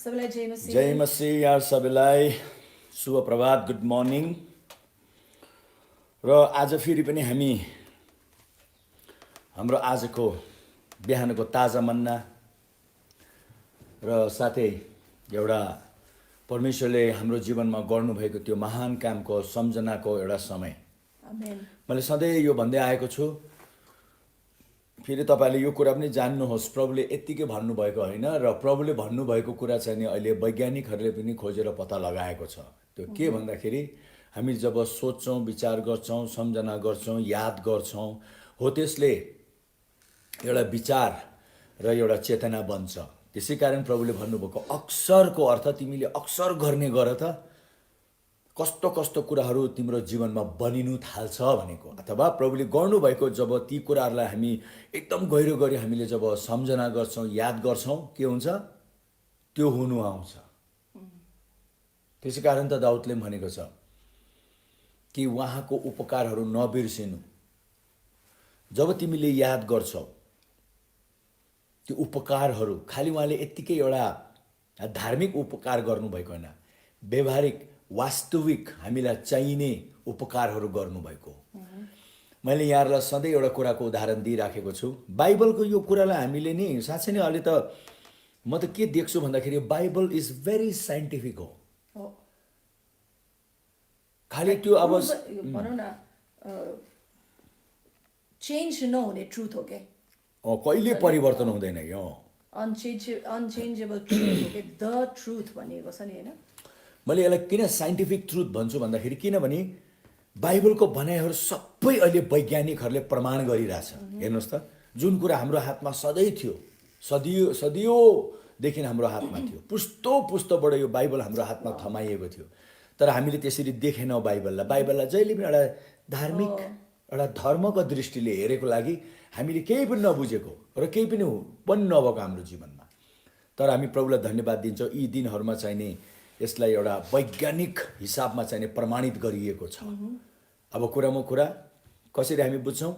सबैलाई जय मसीह। जय मसीह यार सबैलाई शुभ प्रभात, गुड मर्निङ। र आज फेरि पनि हामी हाम्रो आजको बिहानको ताजा मन्ना र साथै एउटा परमेश्वरले हाम्रो जीवनमा गर्नुभएको त्यो महान कामको सम्झनाको एउटा समय। आमेन। मैले सधैँ यो भन्दै आएको छु, फेरि तपाईँले यो कुरा पनि जान्नुहोस्, प्रभुले यत्तिकै भन्नुभएको होइन र प्रभुले भन्नुभएको कुरा चाहिँ नि अहिले वैज्ञानिकहरूले पनि खोजेर पत्ता लगाएको छ। त्यो के भन्दाखेरि हामी जब सोच्छौँ, विचार गर्छौँ, सम्झना गर्छौँ, याद गर्छौँ, हो त्यसले एउटा विचार र एउटा चेतना बन्छ। त्यसै कारण प्रभुले भन्नुभएको अक्सरको अर्थ तिमीले अक्सर गर्ने गर त कस्तो कस्तो कुराहरू तिम्रो जीवनमा बनिनु थाल्छ भनेको। अथवा प्रभुले गर्नुभएको जब ती कुराहरूलाई हामी एकदम गहिरो गरी हामीले जब सम्झना गर्छौँ, याद गर्छौँ, के हुन्छ? त्यो हुनु आउँछ। त्यसै कारण त दाउदले भनेको छ कि उहाँको उपकारहरू नबिर्सिनु। जब तिमीले याद गर्छौ त्यो उपकारहरू, खालि उहाँले यत्तिकै एउटा धार्मिक उपकार गर्नुभएको होइन, व्यवहारिक वास्तविक हामीलाई चाहिने उपकारहरू गर्नुभएको। मैले यहाँहरूलाई सधैँ एउटा कुराको उदाहरण दिइराखेको छु। बाइबलको यो कुरालाई हामीले नि साँच्चै नै अहिले त म त के देख्छु भन्दाखेरि बाइबल इज भेरी साइन्टिफिक हो। खालि त्यो अब भनौँ न चेन्ज नहुने ट्रुथ हो के, कहिले परिवर्तन हुँदैन यो। अनचेन्जेबल ट्रुथ हो के, द ट्रुथ भनिएको छ नि होइन। मैले यसलाई किन साइन्टिफिक ट्रुथ भन्छु भन्दाखेरि किनभने बाइबलको भनाइहरू सबै अहिले वैज्ञानिकहरूले प्रमाण गरिरहेछ। हेर्नुहोस् त, जुन कुरा हाम्रो हातमा सधैँ थियो, सदियोदेखि हाम्रो हातमा थियो, पुस्तो पुस्तोबाट यो बाइबल हाम्रो हातमा थमाइएको थियो, तर हामीले त्यसरी देखेनौँ बाइबललाई जहिले पनि एउटा धार्मिक एउटा धर्मको दृष्टिले हेरेको लागि हामीले केही पनि नबुझेको र केही पनि नभएको हाम्रो जीवनमा। तर हामी प्रभुलाई धन्यवाद दिन्छौँ, यी दिनहरूमा चाहिने यसलाई एउटा वैज्ञानिक हिसाबमा चाहिने प्रमाणित गरिएको छ। अब कुरामा कुरा कसरी हामी बुझ्छौँ?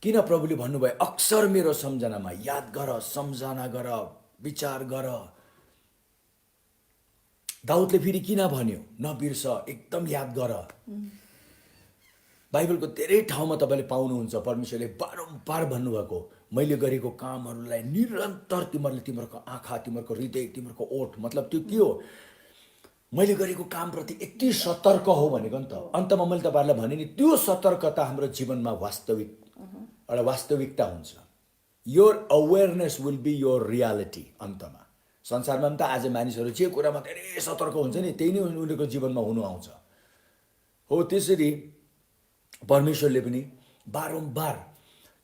किन प्रभुले भन्नुभयो अक्सर मेरो सम्झनामा याद गर, सम्झना गर, विचार गर। दाउदले फेरि किन भन्यो नबिर्स, एकदम याद गर। बाइबलको धेरै ठाउँमा तपाईँले पाउनुहुन्छ परमेश्वरले बारम्बार भन्नुभएको, मैले गरेको कामहरूलाई निरन्तर तिमीहरूले, तिमीहरूको आँखा, तिमीहरूको हृदय, तिमीहरूको ओठ, मतलब त्यो के हो? मैले गरेको कामप्रति यति सतर्क हो भनेको नि त। अन्तमा मैले तपाईँहरूलाई भने नि त्यो सतर्कता हाम्रो जीवनमा वास्तविक एउटा वास्तविकता हुन्छ। Your awareness will be your reality. अन्तमा संसारमा पनि त आज मानिसहरू जे कुरामा धेरै सतर्क हुन्छ नि त्यही नै उनीहरूको जीवनमा हुनु आउँछ। हो त्यसरी परमेश्वरले पनि बारम्बार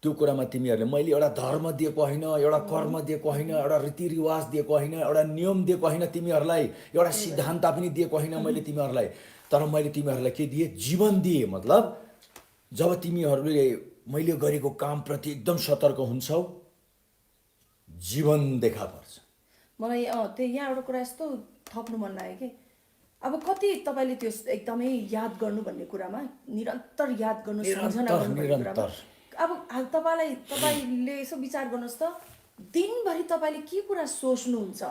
त्यो कुरामा तिमीहरूले मैले एउटा धर्म दिएको होइन, एउटा कर्म दिएको होइन, एउटा रीतिरिवाज दिएको होइन, एउटा नियम दिएको होइन, तिमीहरूलाई एउटा सिद्धान्त पनि दिएको होइन मैले तिमीहरूलाई, तर मैले तिमीहरूलाई के दिएँ? जीवन दिएँ। मतलब जब तिमीहरूले मैले गरेको कामप्रति एकदम सतर्क हुन्छौ, जीवन देखा पर्छ। मलाई त्यही यहाँ एउटा कुरा यस्तो थप्नु मन लाग्यो कि अब कति तपाईँले त्यो एकदमै याद गर्नु भन्ने कुरामा निरन्तर याद गर्नु, सम्झना गर्नु भन्ने कुरामा अब तपाईँले यसो विचार गर्नुहोस् त, दिनभरि तपाईँले के कुरा सोच्नुहुन्छ,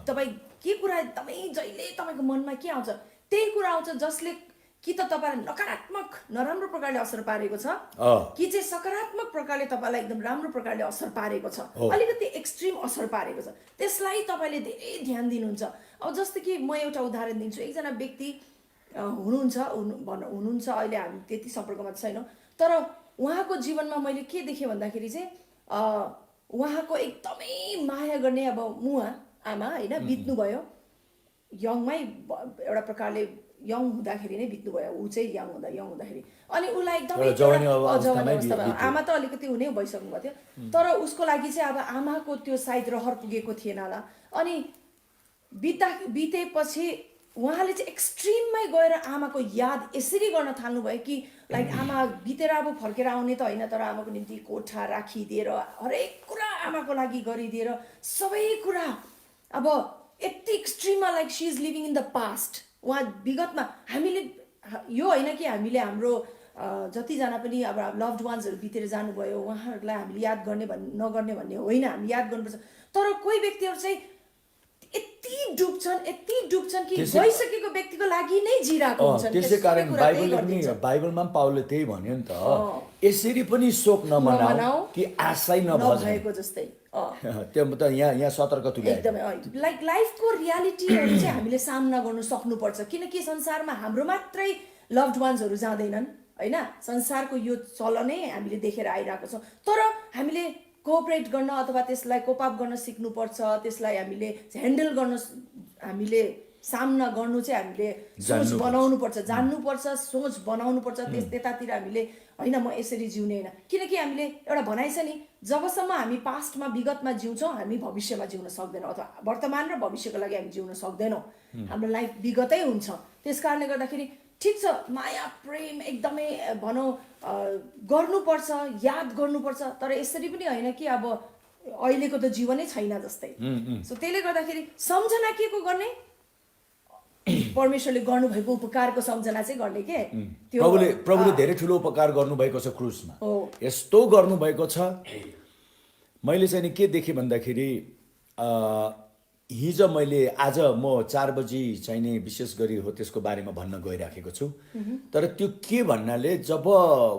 तपाईँ के कुरा एकदमै जहिले तपाईँको मनमा के आउँछ त्यही कुरा आउँछ जसले कि त तपाईँलाई नकारात्मक नराम्रो प्रकारले असर पारेको छ कि चाहिँ सकारात्मक प्रकारले तपाईँलाई एकदम राम्रो प्रकारले असर पारेको छ, अलिकति एक्सट्रिम असर पारेको छ, त्यसलाई तपाईँले धेरै ध्यान दिनुहुन्छ। अब जस्तो कि म एउटा उदाहरण दिन्छु। एकजना व्यक्ति हुनुहुन्छ अहिले हामी त्यति सम्पर्कमा छैनौँ, तर उहाँको जीवनमा मैले के देखेँ भन्दाखेरि चाहिँ उहाँको एकदमै माया गर्ने अब मुवा आमा होइन बित्नुभयो, यङमै एउटा प्रकारले यङ हुँदाखेरि नै बित्नुभयो। ऊ चाहिँ यङ हुँदाखेरि अनि उसलाई एकदमै जवानी अवस्थामा, आमा त अलिकति हुनै भइसक्नु भएको थियो, तर उसको लागि चाहिँ अब आमाको त्यो सायद रहर पुगेको थिएन होला। अनि बितेपछि उहाँले चाहिँ एक्सट्रिममै गएर आमाको याद यसरी गर्न थाल्नुभयो कि लाइक आमा बितेर अब फर्केर आउने त होइन, तर आमाको निम्ति कोठा राखिदिएर हरेक कुरा आमाको लागि गरिदिएर सबै कुरा अब यति एक्सट्रिममा like she is living in the past. उहाँ विगतमा हामीले यो होइन कि हामीले हाम्रो जतिजना पनि अब लभड वान्सहरू बितेर जानुभयो उहाँहरूलाई हामीले याद गर्ने नगर्ने भन्ने होइन, हामी याद गर्नुपर्छ। तर कोही व्यक्तिहरू चाहिँ यति डुब्छन् कि गइसकेको व्यक्तिको लागि नै जिरहेको हुन्छन्। त्यसै कारण बाइबलमा पनि पाउलले त्यही भन्यो नि त, यसरी पनि शोक नमनाऊ कि आशै नभएको जस्तै। त्यो त यहाँ सतर्क तुल्यायो एकदमै लाइक लाइफको रियालिटीहरू चाहिँ हामीले सामना गर्नु सक्नुपर्छ, किनकि संसारमा हाम्रो मात्रै लभड वान्सहरू जाँदैनन् होइन। संसारको यो चलनै हामीले देखेर आइरहेको छौँ, तर हामीले कोअपरेट गर्न अथवा त्यसलाई कोप अप गर्न सिक्नुपर्छ, त्यसलाई हामीले ह्यान्डल गर्न, हामीले सामना गर्नु चाहिँ हामीले सोच बनाउनुपर्छ, जान्नुपर्छ, सोच बनाउनुपर्छ। त्यतातिर हामीले होइन म यसरी जिउने होइन, किनकि हामीले एउटा भनाइ छ नि, जबसम्म हामी पास्टमा विगतमा जिउँछौँ हामी भविष्यमा जिउन सक्दैनौँ, अथवा वर्तमान र भविष्यको लागि हामी जिउन सक्दैनौँ। हाम्रो लाइफ विगतै हुन्छ। त्यस कारणले गर्दाखेरि ठिक छ, माया प्रेम एकदमै भनौँ गर्नुपर्छ, याद गर्नुपर्छ, तर यसरी पनि होइन कि अब अहिलेको त जीवनै छैन जस्तै। सो त्यसले गर्दाखेरि सम्झना के को गर्ने, परमेश्वरले गर्नुभएको उपकारको सम्झना चाहिँ गर्ने के। प्रभुले धेरै ठुलो उपकार गर्नुभएको छ क्रुसमा, यस्तो गर्नुभएको छ। मैले चाहिँ नि के देखेँ भन्दाखेरि हिजो आज म 4 बजी चाहिँ नि विशेष गरी हो त्यसको बारेमा भन्न गइराखेको छु। तर त्यो के भन्नाले, जब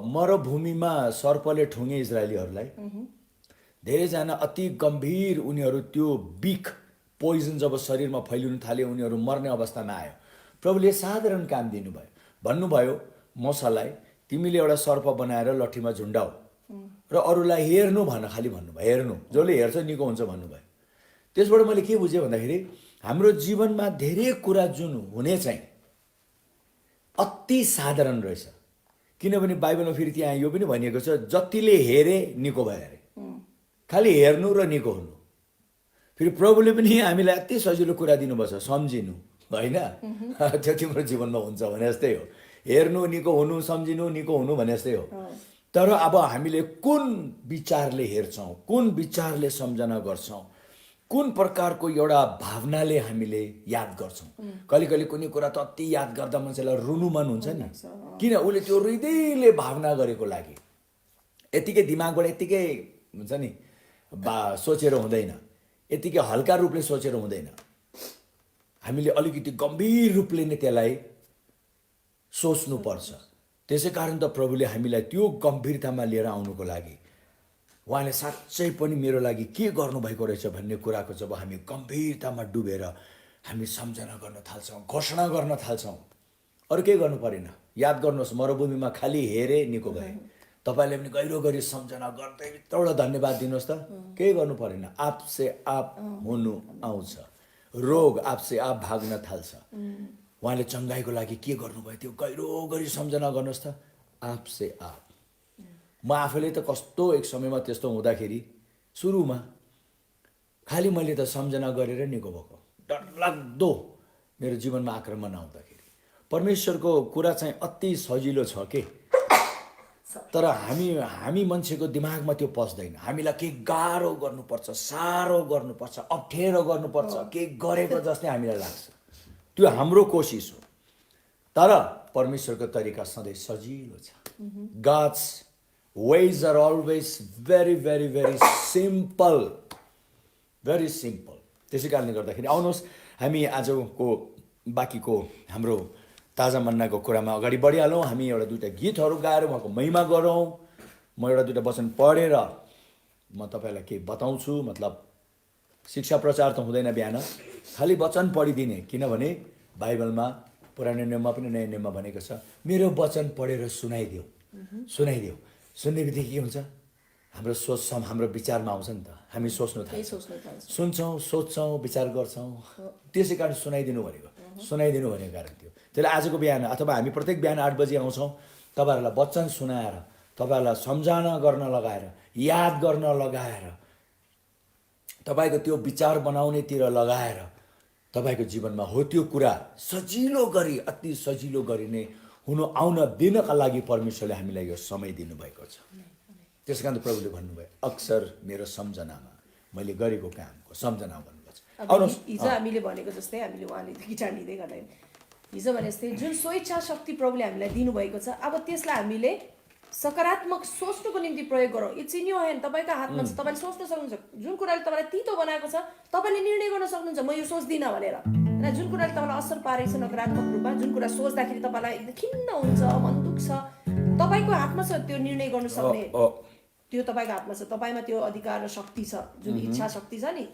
मरुभूमिमा सर्पले ठुङ्गे इजरायलीहरूलाई, धेरैजना अति गम्भीर उनीहरू त्यो बिख पोइजन जब शरीरमा फैलिन थाले, उनीहरू मर्ने अवस्थामा आयो। प्रभुले साधारण काम दिनुभयो, भन्नुभयो मूसालाई तिमीले एउटा सर्प बनाएर लट्ठीमा झुन्डाऊ र अरूलाई हेर्नु भन, खालि भन्नुभयो, हेर्नु, जसले हेर्छ निको हुन्छ भन्नुभयो। त्यसबाट मैले के बुझेँ भन्दाखेरि हाम्रो जीवनमा धेरै कुरा जुन हुने चाहिँ अति साधारण रहेछ, किनभने बाइबलमा फेरि त्यहाँ यो पनि भनिएको छ, जतिले हेरे निको भयो अरे, खालि हेर्नु र निको हुनु। फेरि प्रभुले पनि हामीलाई अति सजिलो कुरा दिनुभएको छ, सम्झिनु होइन, त्यो तिम्रो जीवनमा हुन्छ भने जस्तै हो। हेर्नु निको हुनु, सम्झिनु निको हुनु भने जस्तै हो। तर अब हामीले कुन विचारले हेर्छौँ, कुन विचारले सम्झना गर्छौँ, कुन प्रकारको एउटा भावनाले हामीले याद गर्छौँ। कहिले कहिले कुनै कुरा त अति याद गर्दा मान्छेलाई रुनु मन हुन्छ नि, किन उसले त्यो हृदयले भावना गरेको लागि। यतिकै दिमागबाट यतिकै हुन्छ नि सोचेर हुँदैन, यतिकै हल्का रूपले सोचेर हुँदैन, हामीले अलिकति गम्भीर रूपले नै त्यसलाई सोच्नुपर्छ। त्यसै कारण त प्रभुले हामीलाई त्यो गम्भीरतामा लिएर आउनुको लागि उहाँले साँच्चै पनि मेरो लागि के गर्नुभएको रहेछ भन्ने कुराको जब हामी गम्भीरतामा डुबेर हामी सम्झना गर्न थाल्छौँ, घोषणा गर्न थाल्छौँ, अरू केही गर्नु परेन। याद गर्नुहोस्, मरुभूमिमा खालि हेरे निको भए। तपाईँले पनि गहिरो गरी सम्झना गर्दै भित्रबाट धन्यवाद दिनुहोस् त, केही गर्नु परेन। आपसे आप हुनु आउँछ, रोग आपसे आप भाग्न थाल्छ। उहाँले चङ्गाइको लागि के गर्नुभयो त्यो गहिरो गरी सम्झना गर्नुहोस् त, आपसे आप। म आफैले त कस्तो एक समयमा त्यस्तो हुँदाखेरि सुरुमा खालि मैले त सम्झना गरेर निको भएको, डरलाग्दो मेरो जीवनमा आक्रमण आउँदाखेरि। परमेश्वरको कुरा चाहिँ अति सजिलो छ के, तर हामी मान्छेको दिमागमा त्यो पस्दैन। हामीलाई केही गाह्रो गर्नुपर्छ, साह्रो गर्नुपर्छ, अप्ठ्यारो गर्नुपर्छ, केही गरेको जस्तै हामीलाई लाग्छ। त्यो हाम्रो कोसिस हो, तर परमेश्वरको तरिका सधैँ सजिलो छ। God's ways are always very very very simple, very simple। त्यसै कारणले गर्दाखेरि आउनुहोस् हामी आजको बाँकीको हाम्रो ताजा मन्नाको कुरामा अगाडि बढिहालौँ। हामी एउटा दुईवटा गीतहरू गाएर उहाँको महिमा गरौँ। म एउटा दुईवटा वचन पढेर म तपाईँलाई केही बताउँछु। मतलब शिक्षा प्रचार त हुँदैन बिहान, खालि वचन पढिदिने, किनभने बाइबलमा पुरानो नियममा पनि नयाँ नियममा भनेको छ, मेरो वचन पढेर सुनाइदेऊ। सुन्ने बित्तिकै के हुन्छ, हाम्रो सोच हाम्रो विचारमा आउँछ नि त, हामी सोच्नु थाल्छौँ, सुन्छौँ, सोच्छौँ, विचार गर्छौँ। त्यसै कारण सुनाइदिनु भनेको कारण थियो। त्यसले आजको बिहान अथवा हामी प्रत्येक बिहान 8 बजी आउँछौँ, तपाईँहरूलाई वचन सुनाएर, तपाईँहरूलाई सम्झना गर्न लगाएर, याद गर्न लगाएर, तपाईँको त्यो विचार बनाउनेतिर लगाएर तपाईँको जीवनमा हो त्यो कुरा सजिलो गरी, अति सजिलो गरी नै आउन दिनका लागि परमेश्वरले हामीलाई यो समय दिनुभएको छ। त्यस कारण प्रभुले भन्नुभयो, अक्सर मेरो सम्झनामा मैले गरेको कामको सम्झना गर्नुपर्छ। हिजो हामीले भनेको जस्तै, हामीले उहाँले गिटार लिँदै गर्दा हिजो भने जस्तै जुन स्वेच्छा शक्ति प्रभुले हामीलाई दिनुभएको छ, अब त्यसलाई हामीले सकारात्मक सोच्नुको निम्ति प्रयोग गरौँ। इट्स इन योर ह्यान्ड, तपाईँको हातमा छ। तपाईँले सोच्न सक्नुहुन्छ जुन कुराले तपाईँलाई तितो बनाएको छ, तपाईँले निर्णय गर्न सक्नुहुन्छ म यो सोच्दिनँ भनेर। होइन, जुन कुराले तपाईँलाई असर पारेको छ नकारात्मक रूपमा, जुन कुरा सोच्दाखेरि तपाईँलाई एकदम खिन्न हुन्छ, मन दुख्छ, तपाईँको हातमा छ त्यो निर्णय गर्नु सक्ने। त्यो तपाईँको हातमा छ, तपाईँमा त्यो अधिकार र शक्ति छ, जुन इच्छा शक्ति छ नि।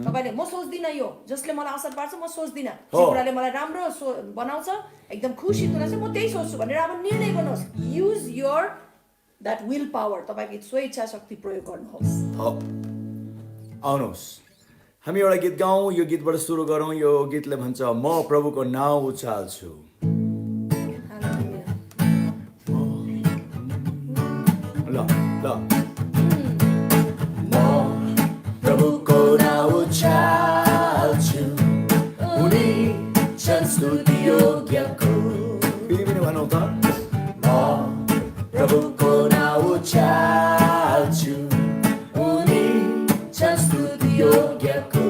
तपाईँले म सोच्दिनँ यो जसले मलाई असर पार्छ, म सोच्दिनँ जे कुराले मलाई राम्रो बनाउँछ, एकदम खुसी तुल्याउँछ, म त्यही सोच्छु भनेर अब निर्णय गर्नुहोस्। Use your that will power, तपाईँको स्व इच्छा शक्ति प्रयोग गर्नुहोस्। आउनुहोस् हामी एउटा गीत गाउँ। यो गीतबाट सुरु गरौँ। यो गीतले भन्छ म प्रभुको नाउँ उचाल्छु। ल ल म प्रभुको नाउँ उचाल्छु, उनी छन् स्तुति योग्यको। फेरि पनि भनौँ त, म प्रभुको नाउँ उचाल्छु, उनी छन् स्तुति योग्यको।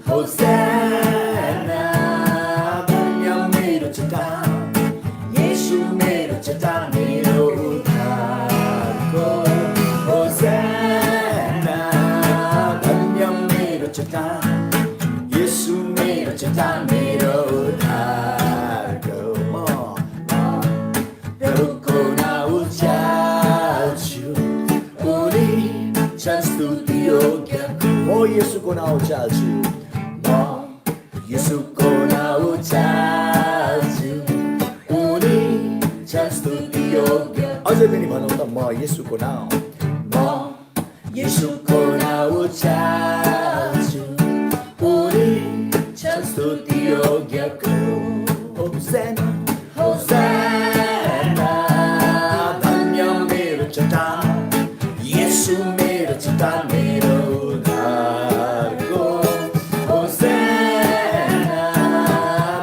होसाना धन्य मेरो चट्टान, येशू मेरो चट्टान, मेरो उद्धारको। होसाना धन्य मेरो चट्टान, येशू मेरो चट्टान, मेरो उद्धारको। म प्रभुको नाउँ उचाल्छु, उनी छन् स्तुति योग्यको। म येशूको नाउँ उचाल्छु, म येशूको नाउँ उचाल्छु, उनी छन् स्तुति योग्य। अझै पनि भनौँ त, म येशूको नाउँ, म येशूको नाउँ उचाल्छु, उनी छन् स्तुति योग्यको। होसाना होसाना धन्य मेरो चट्टान, येशू मेरो चट्टान, मेरो उद्धारको। होसाना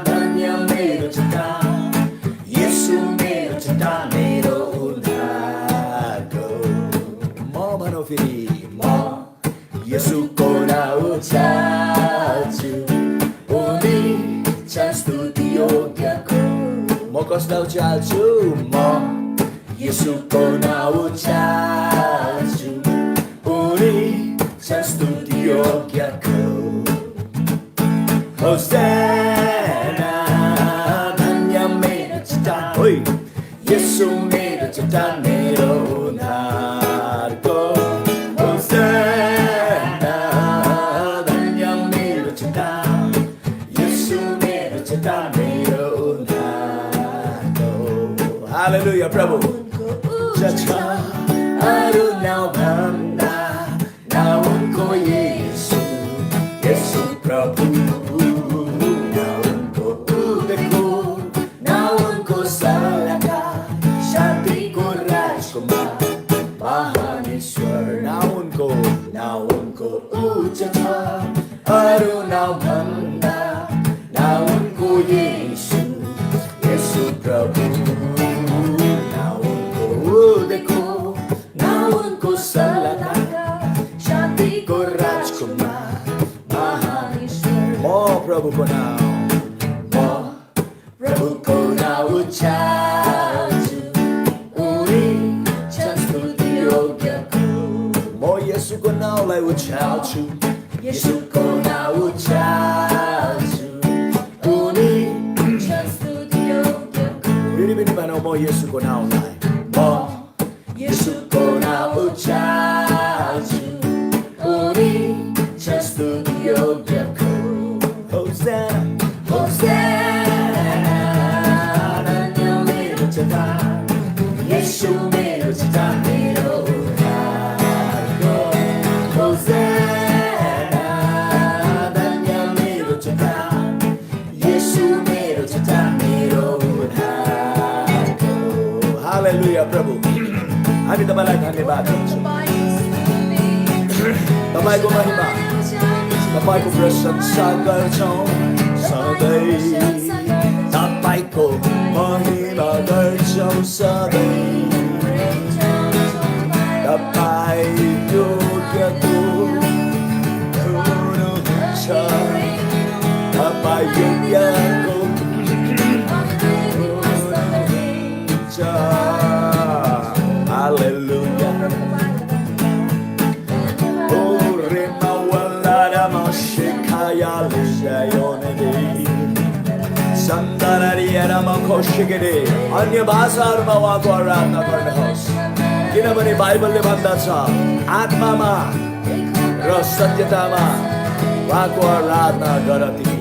धन्य मेरो चट्टान, येशू मेरो चट्टान, मेरो उद्धारको। म भनौँ फेरि, म येशूको नाउँ उचाल्छु, उनी छन् स्तुति योग्यको। म कसलाई उचाल्छु? म येशूको नाउँ उचाल्छु, उनी छन् स्तुति योग्यको। होसाना धन्य मेरो चट्टान, ओइ येशू मेरो चट्टान, मेरो उद्धारको। होसाना धन्य मेरो चट्टान, येशू मेरो चट्टान, मेरो उद्धारको। हालेलुया प्रभु। अरू नाउँ भन्दा नाउँ उनको येशू, येशू प्रभु। नाउँ उनको उद्धारको, नाउँ उनको सल्लाहकार, शान्तिको राजकुमार, महान ईश्वर। नाउँ उनको उच्च छ, अरू नाउँ भन्दा नाउँ उनको येशू, येशू प्रभु। प्रभुको नाउँ, म प्रभुको नाउँ उचाल्छु, उनी छन् स्तुति योग्यको। म येशूको नाउँलाई उचाल्छु, येशूको नाउँ उचाल्छु, उनी छन् स्तुति योग्यको। फेरि पनि भनौँ, म येशूको नाउँलाई, म येशूको नाउँ उचाल्छु, उनी छन् स्तुति योग्यको। Hosanna, Hosanna, धन्य मेरो चट्टान, येशू मेरो चट्टान, मेरो उद्धारको। होसाना धन्य मेरो चट्टान, येशू मेरो चट्टान, मेरो उद्धारको। हालेलुया प्रभु, हामी तपाईँलाई धन्यवाद दिन्छौँ। तपाईँको महिमा, तपाईँको प्रशंसा गर्छौँ सधैँ, तपाईँको महिमा गर्छौँ सधैँ। तपाईँ योग्यको हुनुहुन्छ, तपाईँ योग्यको हुनुहुन्छ। अन्य भाषाहरूमा उहाँको आराधना गर्नुहोस्, किनभने बाइबलले भन्दछ आत्मामा र सत्यतामा उहाँको आराधना गर तिमी।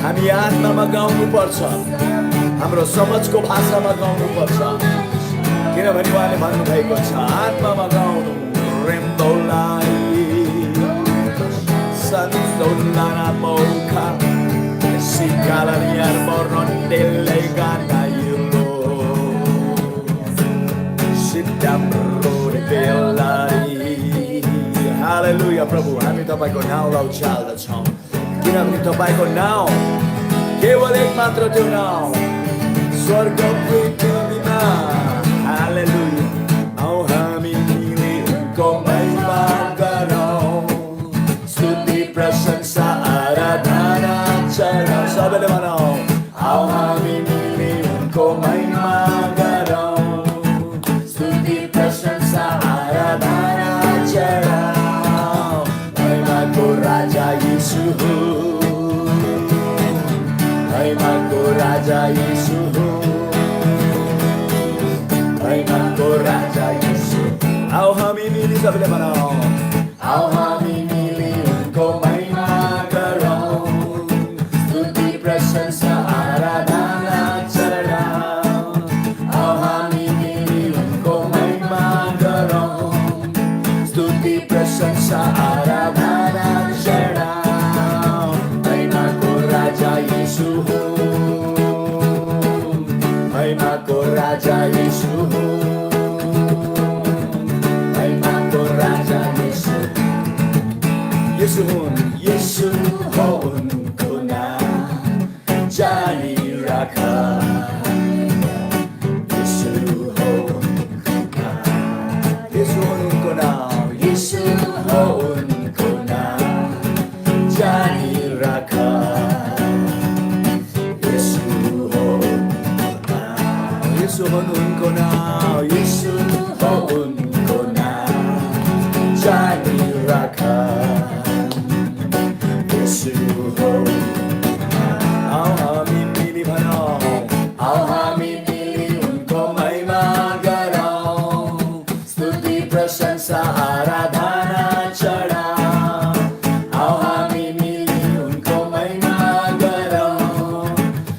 हामी आत्मामा गाउनु पर्छ, हाम्रो समझको भाषामा गाउनु पर्छ, किनभने उहाँले भन्नुभएको छ आत्मामा गाउनु। रेम्दोलाई सन्दोलाना मौका सिकालानियार मर्नन्डेले गानायुलो सिद्धाम्रोरे बेलारी। हालेलुया प्रभु, हामी तपाईको नाउँलाई उचाल्दछौँ, किनभने तपाईको नाउँ केवल एक मात्र त्यो नाउँ स्वर्ग पृथ्वीमा। हालेलुया, औ हामी मिलेको महिमा गरौँ, स्तुति प्रशंसा आराधना चढाऊ। सबैले भनौँ, औ हामी मिलेको महिमा गरौँ, स्तुति प्रशंसा आराधना चढाऊ। महिमाको राजा यीशु हो, महिमाको राजा यीशु हो, महिमाको राजा यीशु। आओ हामी मिली सबैले भनौँ, आओ हामी मिली उनको महिमा गरौँ, स्तुति प्रशंसा आराधना चढाऊ। आओ हामी मिली उनको महिमा गरौँ, स्तुति प्रशंसा आराधना चढाऊ। महिमाको राजा यीशु हो, महिमाको राजा यीशु हो, महिमाको राजा यीशु। यीशु हुन्, यीशु हो उनको नाम जानी राख। यीशु हो उनको नाम, यीशु हो उनको नाम, यीशु हो उनको नाम जानी राख। यीशु हो उनको नाम, यीशु हो उनको नाम जानी राख। यीशु हो आओ हामी मिली भनौँ, आओ हामी मिली उनको महिमा गरौँ, स्तुति प्रशंसा आराधना चढाऊ। आओ हामी मिली उनको महिमा गरौँ,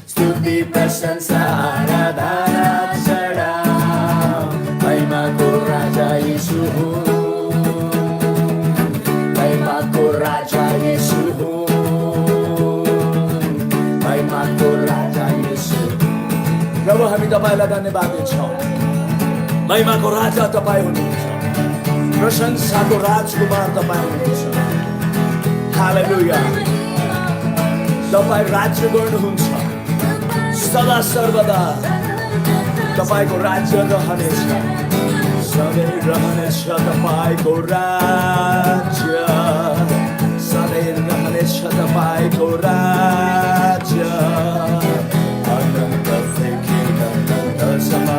स्तुति प्रशंसा आराधना चढाऊ। महिमाको राजा यीशु हो, महिमाको राजा यीशु हो, महिमाको राजा यीशु। प्रभु हामी तपाईलाई धन्यवाद दिन्छौँ, महिमाको राजा तपाईँ हुनुहुन्छ, प्रशंसाको राजकुमार तपाईँ हुनुहुन्छ। हालेलुया, तपाईँ राज्य गर्नुहुन्छ सदा सर्वदा, तपाईको राज्य रहनेछ, सधैँ रहनेछ तपाईको राज्य, सधैँ रहनेछ तपाईको राज्य। अनन्तदेखि अनन्तसम्म,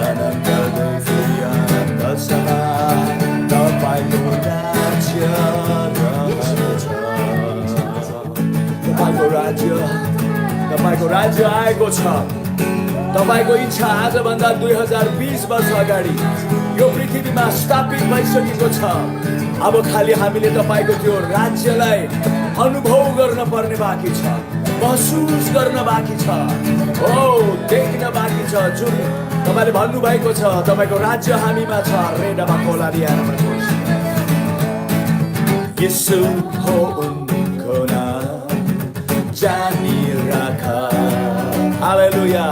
अनन्तदेखि अनन्तसम्म तपाईको राज्य रहनेछ। तपाईको राज्य, तपाईको राज्य आएको छ। तपाईको इच्छा आजभन्दा 2020 वर्ष अगाडि यो पृथ्वीमा स्थापित भइसकेको छ। अब खालि हामीले तपाईको त्यो राज्यलाई अनुभव गर्न पर्ने बाँकी छ, महसुस गर्न बाँकी छ, देख्न बाँकी छ। जुन तपाईले भन्नुभएको छ तपाईको राज्य हामीमा छ। रेडामा कोलारियामा यीशु हो उनको नाम जानी राख। हालेलुया,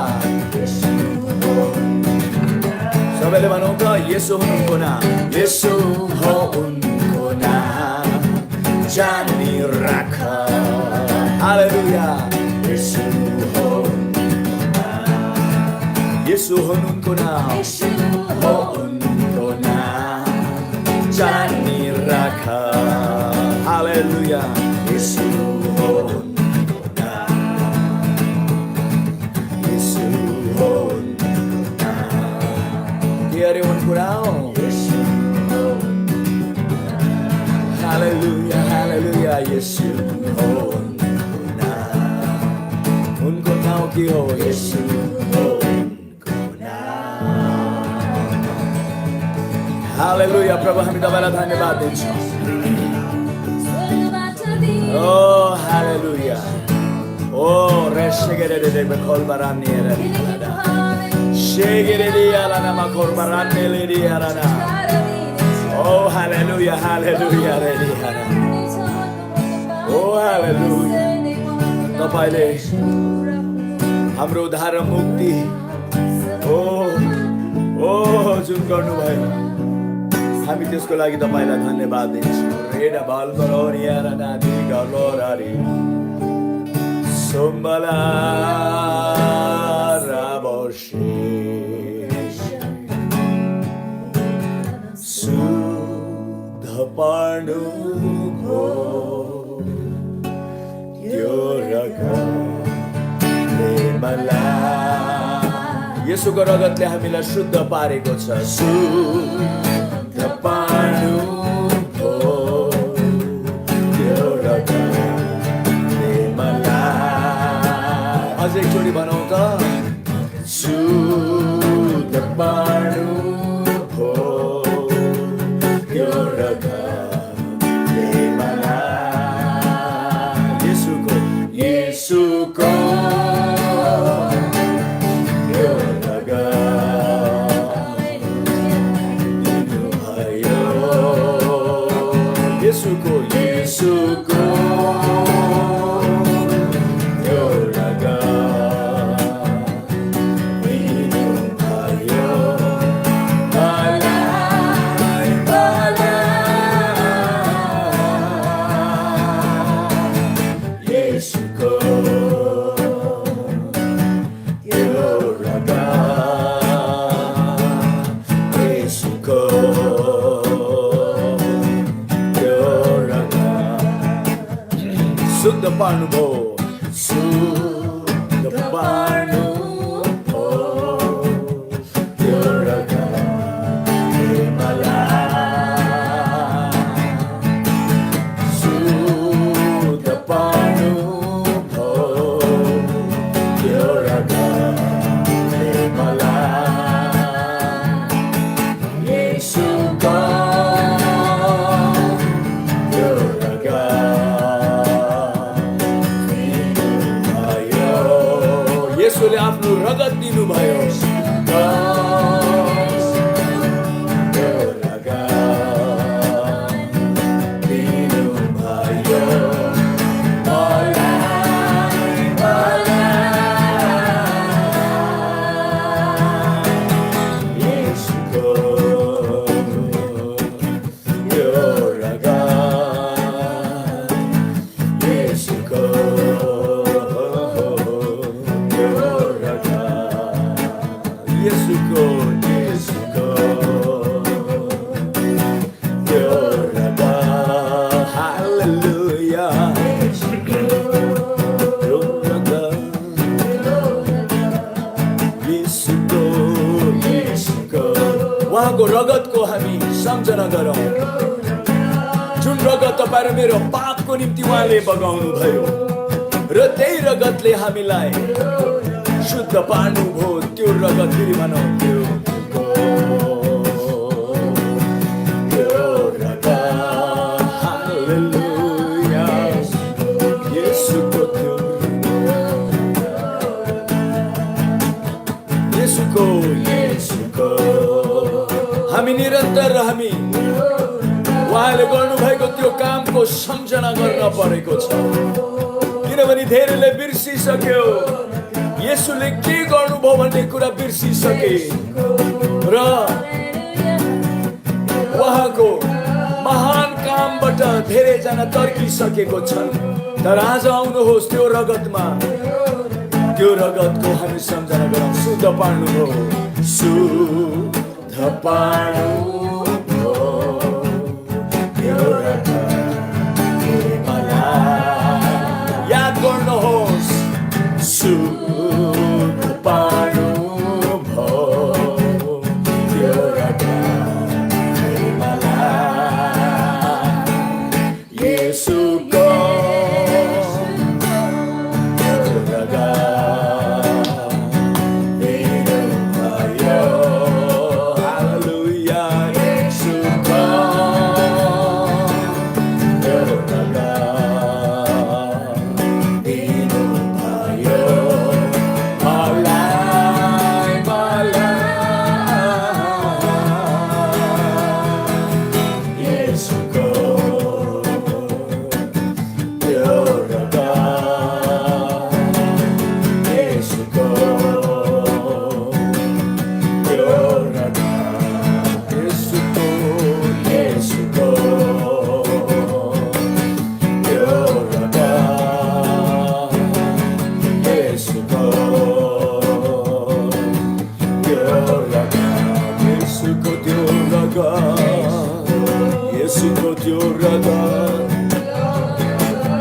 सबैले भनौँ त यीशु हो उनको नाम, यीशु हो उनको नाम जानी राख। हालेलुया, यीशु हो उनको नाम, यीशु हो उनको नाम, यीशु हो उनको नाम जानी राख। हालेलुया, यीशु हो उनको नाम, यीशु हो उनको नाम। के अरे उनको नाम, येशू हो उनको नाम की हो येशू हो उनको नाम। हालेलुया। प्रभु हामी तपाईलाई धन्यवाद दिन्छौँ। ओ हालेलुया। ओ रेशेगेरे बखोल बरानी रे शेगेरे आलाना मखोल बरानी ले आलाना। ओ हालेलुया हालेलुया रे आलाना। ओ हालेलुया। तपाईले हाम्रो उद्धार मुक्ति ओ ओ जुन गर्नुभयो हामी त्यसको लागि तपाईलाई धन्यवाद दिन्छौँ। रेडा बाल बरोरिया नादी गलोरारी सोमबला राबोशी शुद्ध पार्नु भो त्यो रगतले मलाई येशूको रगतले हामीलाई शुद्ध पारेको छ। शुद्ध पार्नु भो त्यो रगतले मलाई। अझै एकचोटि भनौँ त शुद्ध पार्नु भो त्यो रगतले मलाई। येशूको येशूको त्यो रगत दिनुभयो। येशूको येशूको त्यो रगत दिनुभयो मलाई मलाई। येशूको त्यो रगत येशूको त्यो रगत शुद्ध पार्नुभयो। शुद्ध पार्नुभयो त्यो रगतले मलाई। शुद्ध पार्नुभयो त्यो रगतले मलाई। येशूको त्यो रगत दिनुभयो। येशूले आफ्नो रगत दिनुभयो। त्यो रगत दिनुभयो मलाई मलाई। येशूको त्यो रगत येशूको त्यो रगत येशूको येशूको त्यो रगत। हालेलुया। त्यो रगत येशूको येशूको उहाँको रगतको हामी सम्झना गरौँ। जुन रगत तपाईँ र मेरो पापको निम्ति उहाँले बगाउनु भयो र त्यही रगतले हामीलाई शुद्ध पार्नुभयो। त्यो रगत फेरि भनौँ त्यो रगत। हालेलुया। येशूको त्यो येशूको येशूको हामी निरन्तर हामी उहाँले गर्नुभएको त्यो कामको सम्झना गर्न परेको छ। किनभने धेरैले बिर्सिसक्यो येशूले के गर्नुभयो भन्ने कुरा बिर्सिसके र उहाँको महान कामबाट धेरैजना तर्किसकेको छन्। तर आज आउनुहोस् त्यो रगतमा त्यो रगतको हामी सम्झना गरौँ। शुद्ध पार्नुभयो। शुद्ध पार्नुभयो त्यो रगतले मलाई। याद गर्नुहोस् शुद्ध पार्नुभयो त्यो रगतले मलाई। येशूको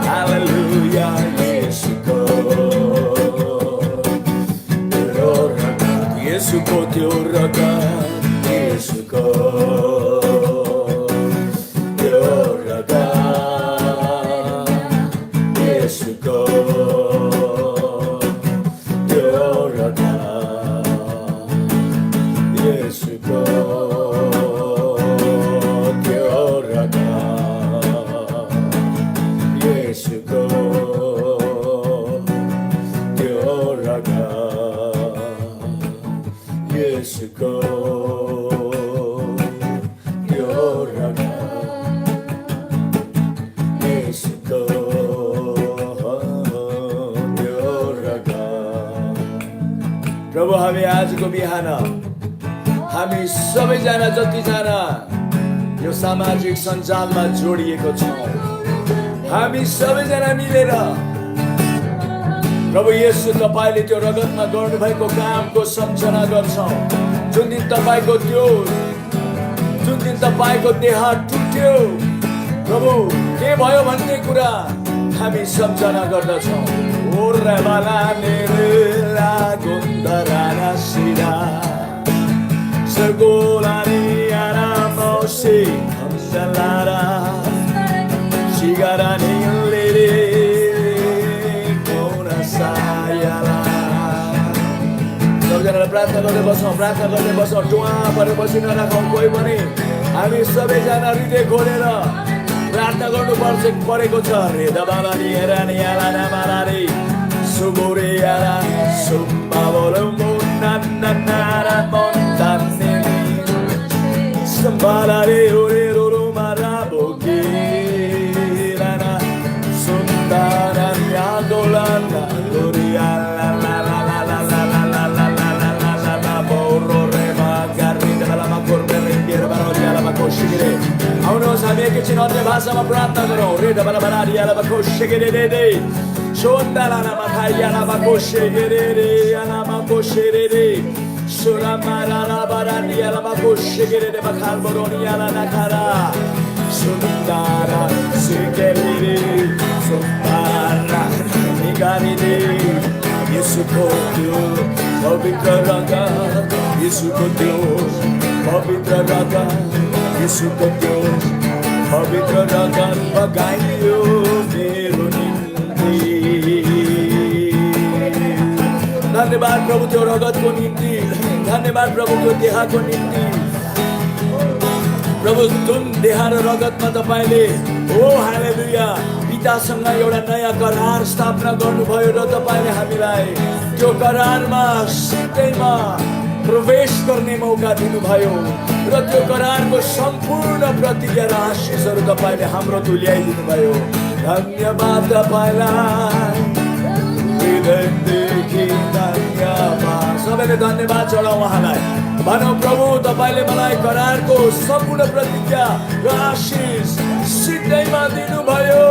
हालेलुया येशूको त्यो रगत येशूको त्यो रगत येशूको त्यो रगत येशूको त्यो रगत येशूको प्रभु हामी आजको बिहान हामी सबैजना जतिजना यो सामाजिक सञ्जालमा जोडिएको छौँ हामी सबैजना मिलेर प्रभु येशू तपाईले त्यो रगतमा गर्नुभएको कामको सम्झना गर्छौँ। जुन दिन तपाईको देह टुट्यो प्रभु के भयो भन्ने कुरा हामी सम्झना गर्दछौँ। ओर्राबाला नेरेला गुन्दराला सिरा सर्गोलानी आरामोसी हमसलारा सिगारानी लेरे कोना सायाला। सबैजनाले प्रार्थना गर्दै बसौँ टुवा परेर बसी नराखौँ कोही पनि। हामी सबैजना हृदय खोलेर प्रार्थना गर्नु परेको छ। रे दबाला निरा नियाला नामालारी सुबुरे यारा सुम्बाबोलो मुन्नान्नारा मोन्तान्ने सम्बालारे ओरे रोरो माराबोके लाना सुन्दारा न्यागोलाना लोरियाला ला ला ला ला ला ला ला ला ला ला ला ला ला बोरो रे मागारी दबाला माकोर्बे रेन्डिएर बारोरियाला माकोशिगिरे। आउनुहोस् हामी एकैछिन अन्य भाषामा प्रार्थना गरौँ। रे दबाला बारारियाला माकोशिगिरे दे दे Shondala makaya la makoshe gerere ala makoshe rere shura marala barani ala makoshe gerere bakal boroni ala nakara shundara segerere sundara nigani de Yesu ko Dio pavitra raga Yesu ko Dio pavitra raga Yesu ko Dio pavitra raga bagayo mero धन्यवाद प्रभु त्यो रगतको निम्ति। धन्यवाद प्रभु त्यो देहको निम्ति। प्रभु जुन देह र रगतमा तपाईले ओ हालेलुया पितासँग एउटा नयाँ करार स्थापना गर्नुभयो र तपाईले हामीलाई त्यो करारमा सिधैमा प्रवेश गर्ने मौका दिनुभयो र त्यो करारको सम्पूर्ण प्रतिज्ञा र आशिषहरू तपाईले हाम्रो तुल्याइदिनु भयो। धन्यवाद तपाईलाई सबैले धन्यवाद चढाउँ उहाँलाई। भनौँ प्रभु तपाईले मलाई करारको सम्पूर्ण प्रतिज्ञा र आशिष सिधैमा दिनुभयो।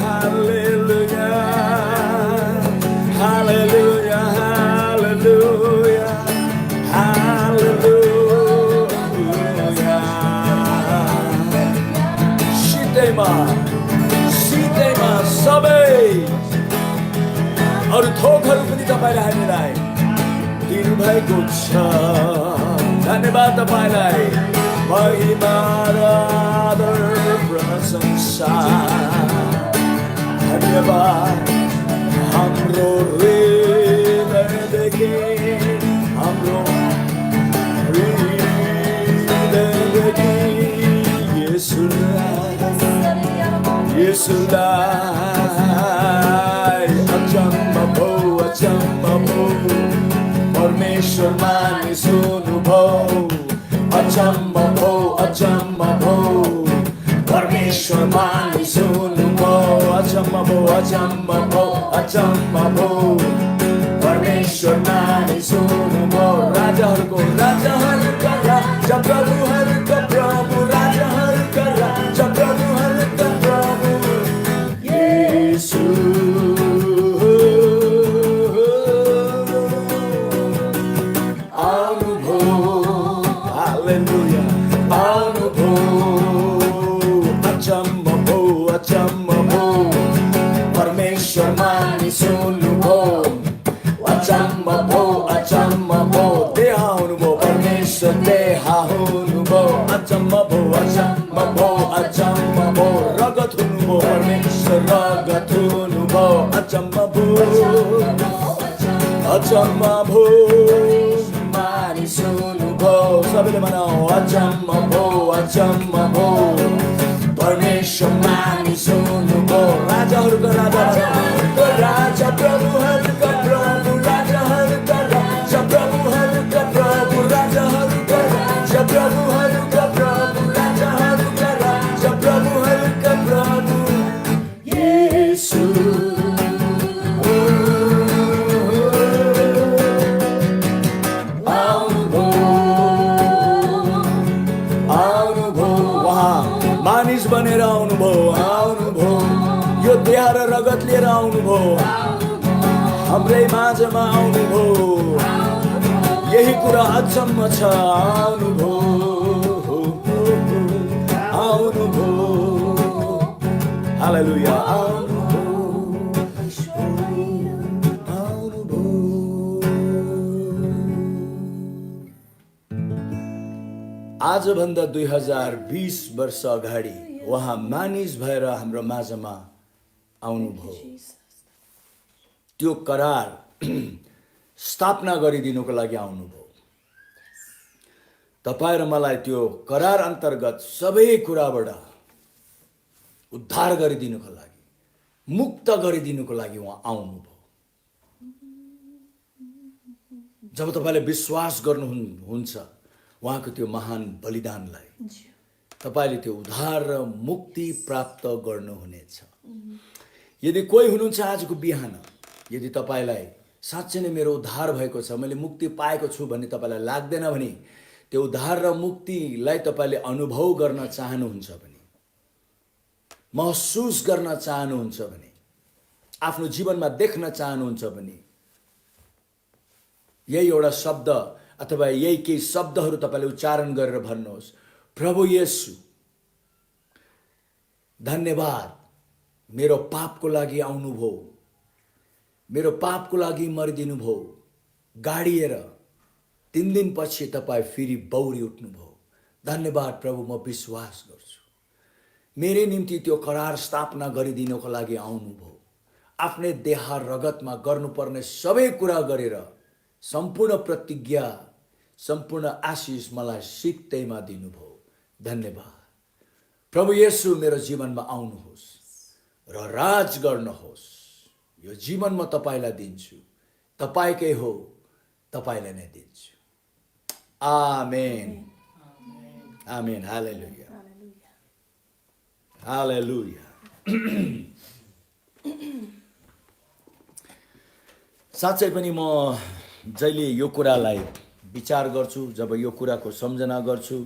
हालेलुया हालेलुया हालेलुया हालेलुया सिधैमा सबै अरू थोकहरू पनि तपाईले हामीलाई दिनुभएको छ। धन्यवाद तपाईलाई। महिमा र आदर प्रशंसा धन्यवाद हाम्रो हृदयदेखि हाम्रो हृदयदेखि येशूलाई अचम्म भो परमेश्वर मानिसुनु भो अचम्म भो परमेश्वर मानिसुनु भो अचम्म भो परमेश्वर मानिसुनु भो। राजाहरूको राजाहरूका राजा प्रभुहरूका प्रभु राजाहरूका राजा प्रभुहरूका प्रभु येशू Hallelujah, anubo, achambo. अचम्म भो परमेश्वर मानिस हुनुभयो अचम्म भो देहा हुनुभयो परमेश्वर देहा हुनुभयो अचम्म भो रगत हुनुभयो परमेश्वर रगत हुनुभयो अचम्म भो मानिस हुनुभयो सबैले भनौँ अचम्म भो परमेश्वर मानिस हुनुभयो राजाहरूको राजा राजा प्रभुहरूका प्रभु राजाहरूका राजा प्रभुहरूका प्रभु राजाहरूका राजा प्रभुहरूका प्रभु राजाहरूका राजा प्रभुहरूका प्रभु येशू मानिस बनेर आउनुभयो यो देह र रगत लिएर आउनुभयो हाम्रै माझमा आउनुभयो यही कुरा अचम्म छ आउनुभयो हालेलुया आजभन्दा 2020 वर्ष अगाडि उहाँ मानिस भएर हाम्रो माझमा आउनुभयो त्यो करार स्थापना गरिदिनुको लागि आउनुभयो तपाईँ र मलाई त्यो करार अन्तर्गत सबै कुराबाट उद्धार गरिदिनुको लागि मुक्त गरिदिनुको लागि उहाँ आउनुभयो जब तपाईँले विश्वास गर्नुहुन्छ उहाँको त्यो महान बलिदानलाई तपाईले त्यो उद्धार र मुक्ति प्राप्त गर्नुहुनेछ यदि कोही हुनुहुन्छ आजको बिहान यदि तपाईलाई साँच्चै नै मेरो उद्धार भएको छ मैले मुक्ति पाएको छु भन्ने तपाईलाई लाग्दैन भने त्यो उद्धार र मुक्तिलाई तपाईले अनुभव गर्न चाहनुहुन्छ भने महसुस गर्न चाहनुहुन्छ भने आफ्नो जीवनमा देख्न चाहनुहुन्छ भने यही एउटा शब्द अथवा यही केही शब्दहरू तपाईले उच्चारण गरेर भन्नुहोस् प्रभु येशू धन्यवाद मेरो पापको लागि आउनुभयो मेरो पापको लागि मरिदिनुभयो गाडिएर 3 दिनपछि तपाईँ फेरि बौरी उठ्नुभयो धन्यवाद प्रभु म विश्वास गर्छु मेरै निम्ति त्यो करार स्थापना गरिदिनको लागि आउनुभयो आफ्नै देह रगतमा गर्नुपर्ने सबै कुरा गरेर सम्पूर्ण प्रतिज्ञा सम्पूर्ण आशिष मलाई सिक्दैमा दिनुभयो धन्यवाद प्रभु येशू मेरो जीवनमा आउनुहोस् र राज गर्नुहोस् यो जीवन म तपाईलाई दिन्छु तपाईकै हो तपाईलाई नै दिन्छु आमेन आमेन हालेलुया हालेलुया साँच्चै पनि म जहिले यो कुरालाई विचार गर्छु जब यो कुराको सम्झना गर्छु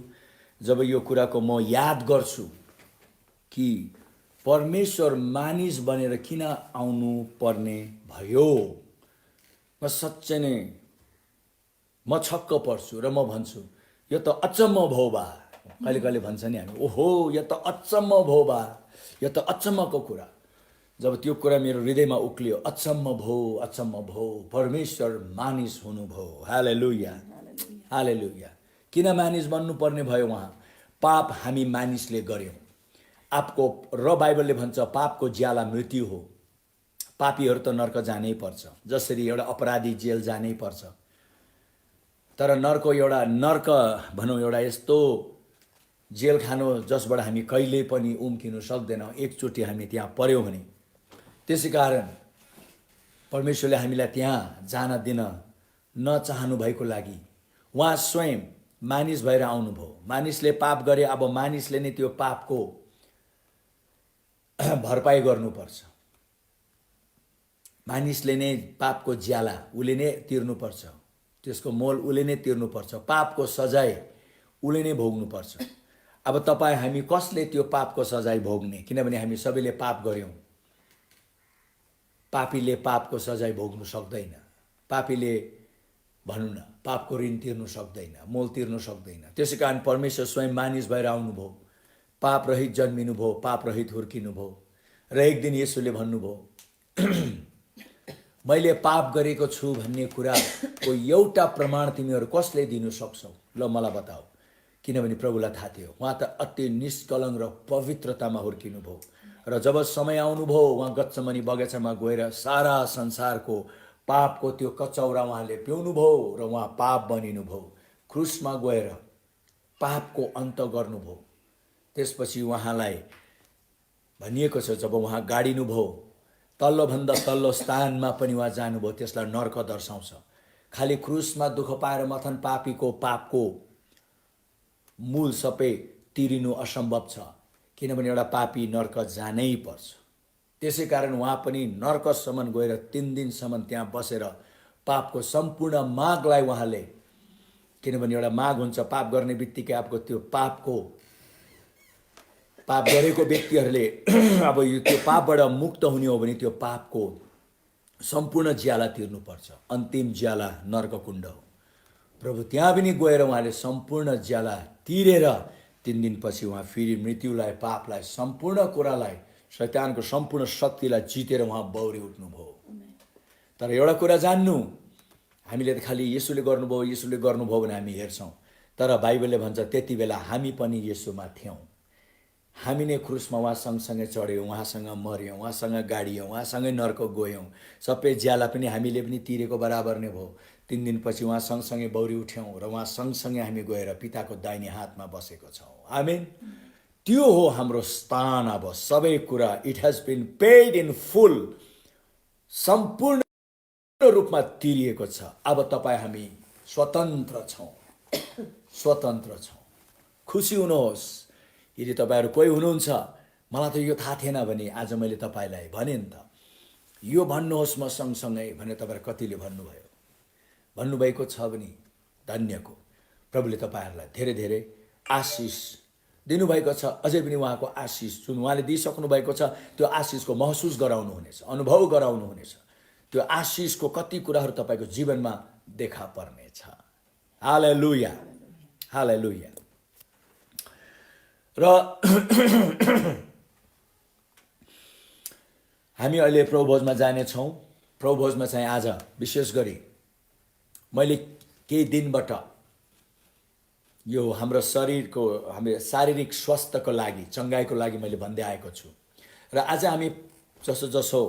जब यो कुराको म याद गर्छु कि परमेश्वर मानिस बनेर किन आउनु पर्ने भयो म सच्चै नै म छक्क पर्छु र म भन्छु यो त अचम्म भयो बा कहिले कहिले भन्छ नि हामी ओहो यो त अचम्म भयो बा यो त अचम्मको कुरा जब त्यो कुरा मेरो हृदयमा उक्लियो अचम्म भयो परमेश्वर मानिस हुनुभयो हालेलुया हालेलुया किन मानिस बन्नुपर्ने भयो उहाँ पाप हामी मानिसले गर्यौं आपको र बाइबलले भन्छ पापको ज्याला मृत्यु हो पापीहरू त नर्क जानै पर्छ जसरी एउटा अपराधी जेल जानै पर्छ तर नर्क भनौं एउटा यस्तो जेल खानो जसबाट हामी कहिले पनि उम्किनु सक्दैनौं एकचोटी हामी त्यहाँ पर्यौं भने त्यसैकारण परमेश्वरले हामीलाई त्यहाँ जान दिन नचाहनु भएको लागि उहाँ स्वयं मानिस भएर आउनुभयो मानिसले पाप गरे अब मानिसले नै त्यो पापको भरपाई गर्नुपर्छ मानिसले नै पापको ज्याला उले नै तिर्नुपर्छ त्यसको मोल उले नै तिर्नुपर्छ पापको सजाय उले नै भोग्नुपर्छ अब तपाई हामी कसले त्यो पापको सजाय भोग्ने किनभने हामी सबैले पाप गर्यौं पापीले पापको सजाय भोग्नु सक्दैन पापीले भनौं न पापको ऋण तिर्नु सक्दैन मोल तिर्नु सक्दैन त्यसैकारण परमेश्वर स्वयं मानिस भएर आउनुभयो पाप रहित जन्मिनुभयो, पाप रहित हुर्किनुभयो र एक दिन येशूले भन्नुभयो मैले पाप गरेको छु भन्ने कुराको एउटा प्रमाण तिमीहरू कसले दिनु सक्छौ? ल मलाई बताऊ। किनभने प्रभुलाई थाहा थियो उहाँ त अति निष्कलङ्क र पवित्रतामा हुर्किनुभयो र जब समय आउनुभयो उहाँ गत्समनी बगैँचामा गएर सारा संसारको पापको त्यो कचौरा उहाँले पिउनुभयो र उहाँ पाप बनिनुभयो। क्रुसमा गएर पापको अन्त गर्नुभयो। त्यसपछि उहाँलाई भनिएको छ जब उहाँ गाडिनुभयो तल्लोभन्दा तल्लो स्थानमा पनि उहाँ जानुभयो, त्यसलाई नर्क दर्शाउँछ। खालि क्रुसमा दुःख पाएर मथन पापीको पापको मूल सबै तिरिनु असम्भव छ, किनभने एउटा पापी नर्क जानै पर्छ। त्यसै कारण उहाँ पनि नर्कसम्म गएर 3 दिनसम्म त्यहाँ बसेर पापको सम्पूर्ण मागलाई उहाँले, किनभने एउटा माग हुन्छ पाप गर्ने बित्तिकै आपको त्यो पाप गरेको व्यक्तिहरूले अब यो त्यो पापबाट मुक्त हुने हो भने त्यो पापको सम्पूर्ण ज्याला तिर्नुपर्छ। अन्तिम ज्याला नर्ककुण्ड हो। प्रभु त्यहाँ पनि गएर उहाँले सम्पूर्ण ज्याला तिरेर 3 दिनपछि उहाँ फेरि मृत्युलाई, पापलाई, सम्पूर्ण कुरालाई, शैतानको सम्पूर्ण शक्तिलाई जितेर उहाँ बौरी उठ्नुभयो। तर एउटा कुरा जान्नु, हामीले त खालि येशूले गर्नुभयो भने हामी हेर्छौँ, तर बाइबलले भन्छ त्यति बेला हामी पनि येशूमा थियौँ। हामी नै क्रुसमा उहाँ सँगसँगै चढ्यौँ, उहाँसँग मर्यौँ, उहाँसँग गाडियौँ, उहाँसँगै नर्क गयौँ। सबै ज्याला पनि हामीले पनि तिरेको बराबर नै भयो। 3 दिनपछि उहाँ सँगसँगै बौरी उठ्यौँ र उहाँ सँगसँगै हामी गएर पिताको दाहिने हातमा बसेको छौँ। आमेन। त्यो हो हाम्रो स्थान। अब सबै कुरा it has been paid in full, सम्पूर्ण रूपमा तिरिएको छ। अब तपाईँ हामी स्वतन्त्र छौँ, स्वतन्त्र छौँ। खुसी हुनुहोस्। यदि तपाईँहरू कोही हुनुहुन्छ मलाई त यो थाहा थिएन भने आज मैले तपाईँलाई भने नि त, यो भन्नुहोस् म सँगसँगै भने तपाईँहरू कतिले भन्नुभएको छ भने धन्यको प्रभुले तपाईँहरूलाई धेरै धेरै आशिष दिनुभएको छ। अझै पनि उहाँको आशिष जुन उहाँले दिइसक्नु भएको छ त्यो आशिषको महसुस गराउनुहुनेछ, अनुभव गराउनुहुनेछ। त्यो आशिषको कति कुराहरू तपाईँको जीवनमा देखा पर्नेछ। हालेलुया, हालेलुया। र हामी अहिले प्रभुभोजमा जानेछौँ। प्रभुभोजमा चाहिँ आज विशेष गरी मैले केही दिनबाट यो हाम्रो शरीरको, हाम्रो शारीरिक स्वास्थ्यको लागि, चङ्गाइको लागि मैले भन्दै आएको छु। र आज हामी जसो जसो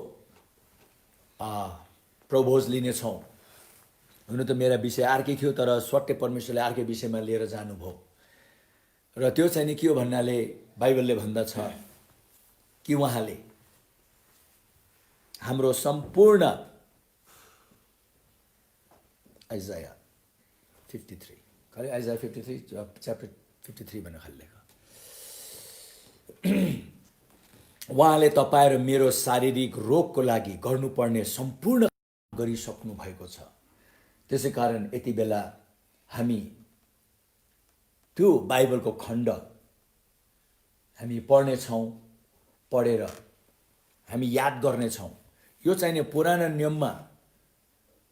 प्रभुभोज लिनेछौँ, हुन त मेरा विषय अर्कै थियो तर स्वाट्टै परमेश्वरले अर्कै विषयमा लिएर जानुभयो। र त्यो चाहिँ नि के हो भन्नाले बाइबलले भन्दछ कि उहाँले हाम्रो सम्पूर्ण आइजाया 53 खालि आइजाया 53 च्याप्टर 53 भनेर खालि लेख। उहाँले तपाईँ र मेरो शारीरिक रोगको लागि गर्नुपर्ने सम्पूर्ण गरिसक्नु भएको छ। त्यसै कारण यति बेला हामी त्यो बाइबलको खण्ड हामी पढ्नेछौँ, पढेर हामी याद गर्नेछौँ। यो चाहिँ नि पुरानो नियममा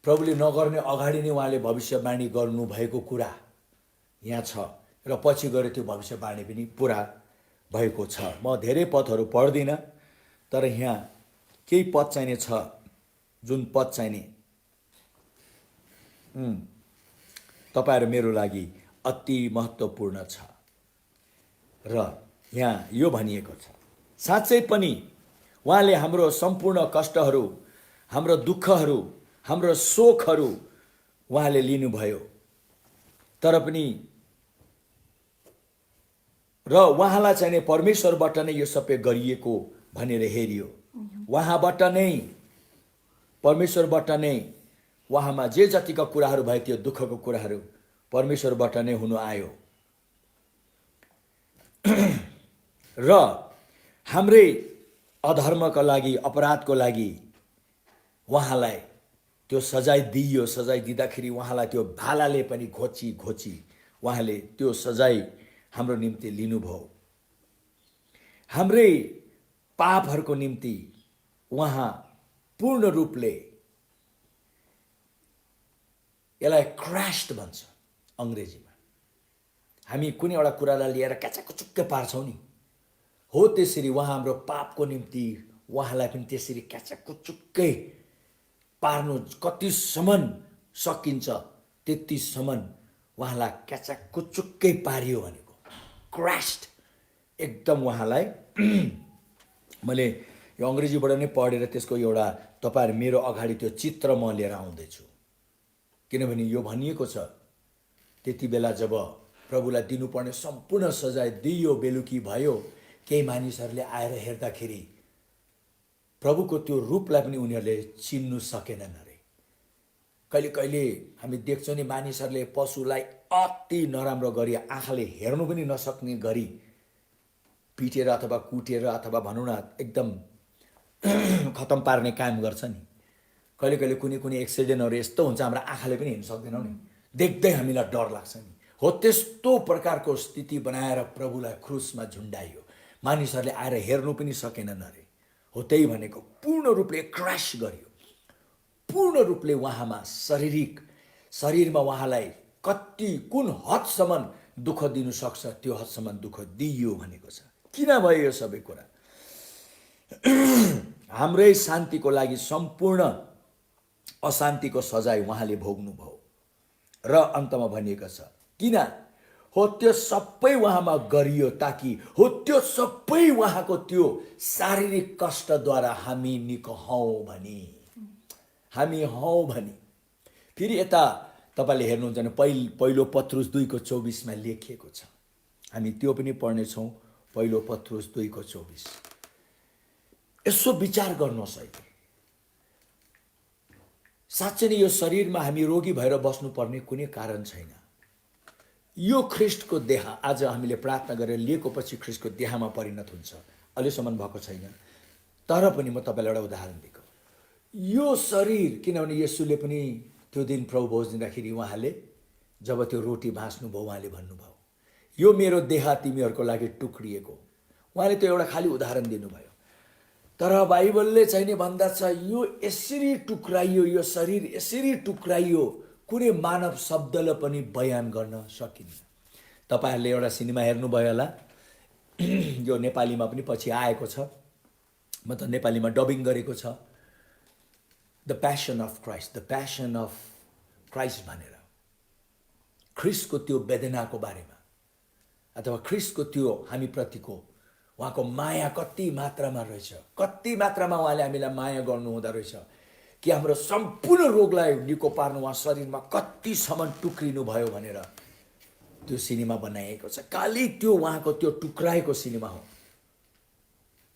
प्रभुले नगर्ने अगाडि नै उहाँले भविष्यवाणी गर्नुभएको कुरा यहाँ छ र पछि गएर त्यो भविष्यवाणी पनि पुरा भएको छ। म धेरै पदहरू पढ्दिनँ तर यहाँ केही पद चाहिने छ जुन पद चाहिने तपाईँहरू मेरो लागि अति महत्त्वपूर्ण छ। र यहाँ यो भनिएको छ, साँच्चै पनि उहाँले हाम्रो सम्पूर्ण कष्टहरू, हाम्रो दुःखहरू, हाम्रो शोकहरू उहाँले लिनुभयो। तर पनि र उहाँलाई चाहिँ परमेश्वरबाट नै यो सबै गरिएको भनेर हेरियो। उहाँबाट नै, परमेश्वरबाट नै उहाँमा जे जतिका कुराहरू भयो त्यो दुःखको कुराहरू परमेश्वरबाट नै हुनु आयो। र हाम्रै अधर्मका लागि, अपराधको लागि उहाँलाई त्यो सजाय दिइयो। सजाय दिँदाखेरि उहाँलाई त्यो भालाले पनि घोची उहाँले त्यो सजाय हाम्रो निम्ति लिनुभयो। हाम्रै पापहरूको निम्ति उहाँ पूर्ण रूपले, यसलाई क्रैश्ड भन्छ अङ्ग्रेजीमा। हामी कुनै एउटा कुरालाई लिएर क्याचाकुचुक्कै पार्छौँ नि, हो त्यसरी उहाँ हाम्रो पापको निम्ति उहाँलाई पनि त्यसरी क्याचाकुचुक्कै पार्नु कतिसम्म सकिन्छ त्यतिसम्म उहाँलाई क्याचाकुचुक्कै पारियो भनेको, क्रास्ड एकदम उहाँलाई। मैले यो अङ्ग्रेजीबाट नै पढेर त्यसको एउटा तपाईँहरू मेरो अगाडि त्यो चित्र म लिएर आउँदैछु, किनभने यो भनिएको छ त्यति बेला जब प्रभुलाई दिनुपर्ने सम्पूर्ण सजाय दिइयो, बेलुकी भयो, केही मानिसहरूले आएर हेर्दाखेरि प्रभुको त्यो रूपलाई पनि उनीहरूले चिन्नु सकेनन् अरे। कहिले कहिले हामी देख्छौँ नि मानिसहरूले पशुलाई अति नराम्रो गरी आँखाले हेर्नु पनि नसक्ने गरी पिटेर अथवा कुटेर अथवा भनौँ न एकदम खतम पार्ने काम गर्छ नि। कहिले कहिले कुनै कुनै एक्सिडेन्टहरू यस्तो हुन्छ हाम्रो आँखाले पनि हेर्न सक्दैनौँ नि, देख्दै हामीलाई डर लाग्छ नि। हो त्यस्तो प्रकारको स्थिति बनाएर प्रभुलाई क्रुसमा झुन्डाइयो, मानिसहरूले आएर हेर्नु पनि सकेनन् अरे। हो त्यही भनेको पूर्ण रूपले क्रस गरियो, पूर्ण रूपले उहाँमा शरीरमा उहाँलाई कति कुन हदसम्म दुःख दिनु सक्छ त्यो हदसम्म दुःख दिइयो भनेको छ। किन भयो यो सबै कुरा? हाम्रै शान्तिको लागि सम्पूर्ण अशान्तिको सजाय उहाँले भोग्नुभयो। र अन्तमा भनिएको छ किन हो त्यो सबै उहाँमा गरियो, ताकि हो त्यो सबै उहाँको त्यो शारीरिक कष्टद्वारा हामी निको हौँ भनी, हामी हौँ भनी। फेरि यता तपाईँले हेर्नुहुन्छ भने पहिलो पत्रुस 2:24 लेखिएको छ, हामी त्यो पनि पढ्नेछौँ। पहिलो पत्रुस 2:24 यसो विचार गर्नुहोस् अहिले, साँच्चै नै यो शरीरमा हामी रोगी भएर बस्नुपर्ने कुनै कारण छैन। यो ख्रिस्टको देह आज हामीले प्रार्थना गरेर लिएको पछि ख्रिस्टको देहमा परिणत हुन्छ, अहिलेसम्म भएको छैन। तर पनि म तपाईँलाई एउटा उदाहरण दिएको, यो शरीर, किनभने येशूले पनि त्यो दिन प्रभु भोज दिँदाखेरि उहाँले जब त्यो रोटी भाँच्नुभयो उहाँले भन्नुभयो यो मेरो देह तिमीहरूको लागि टुक्रिएको। उहाँले त्यो एउटा खाली उदाहरण दिनुभयो, तर बाइबलले चाहिँ नि भन्दछ यो यसरी टुक्राइयो, यो शरीर यसरी टुक्राइयो, कुनै मानव शब्दले पनि बयान गर्न सकिन्न। तपाईँहरूले एउटा सिनेमा हेर्नुभयो होला, यो नेपालीमा पनि पछि आएको छ, म त नेपालीमा डबिङ गरेको छ, the passion of Christ, the passion of Christ भनेर ख्रिस्टको त्यो वेदनाको बारेमा अथवा ख्रिस्टको त्यो हामीप्रतिको उहाँको माया कति मात्रामा रहेछ, कति मात्रामा उहाँले हामीलाई माया गर्नुहुँदो रहेछ कि हाम्रो सम्पूर्ण रोगलाई निको पार्नु उहाँ शरीरमा कतिसम्म टुक्रिनु भयो भनेर त्यो सिनेमा बनाइएको छ। खालि त्यो उहाँको त्यो टुक्राएको सिनेमा हो।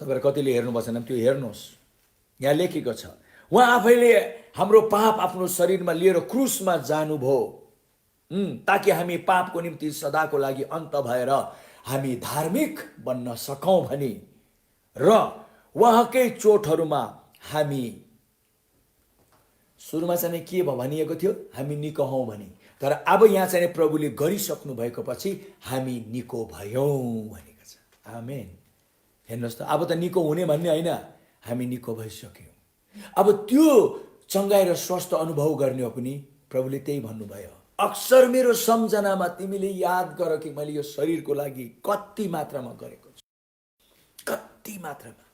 तपाईँहरू कतिले हेर्नुभएको छैन त्यो हेर्नुहोस्, यहाँ लेखेको छ उहाँ आफैले हाम्रो पाप आफ्नो शरीरमा लिएर क्रुसमा जानुभयो ताकि हामी पापको निम्ति सदाको लागि अन्त भएर हामी धार्मिक बन्न सकौँ भनी, र उहाँकै चोटहरूमा हामी, सुरुमा चाहिँ के भनिएको थियो हामी निको हौँ भनी, तर अब यहाँ चाहिँ प्रभुले गरिसक्नु भएको पछि हामी निको भयौँ भनेको छ। आमेन। हेर्नुहोस् त, अब त निको हुने भन्ने होइन, हामी निको भइसक्यौँ। अब त्यो चङ्गाई र स्वस्थ अनुभव गर्ने हो पनि प्रभुले त्यही भन्नुभयो, अक्सर मेरो सम्झनामा तिमीले याद गर कि मैले यो शरीरको लागि कति मात्रामा गरेको छु, कति मात्रामा।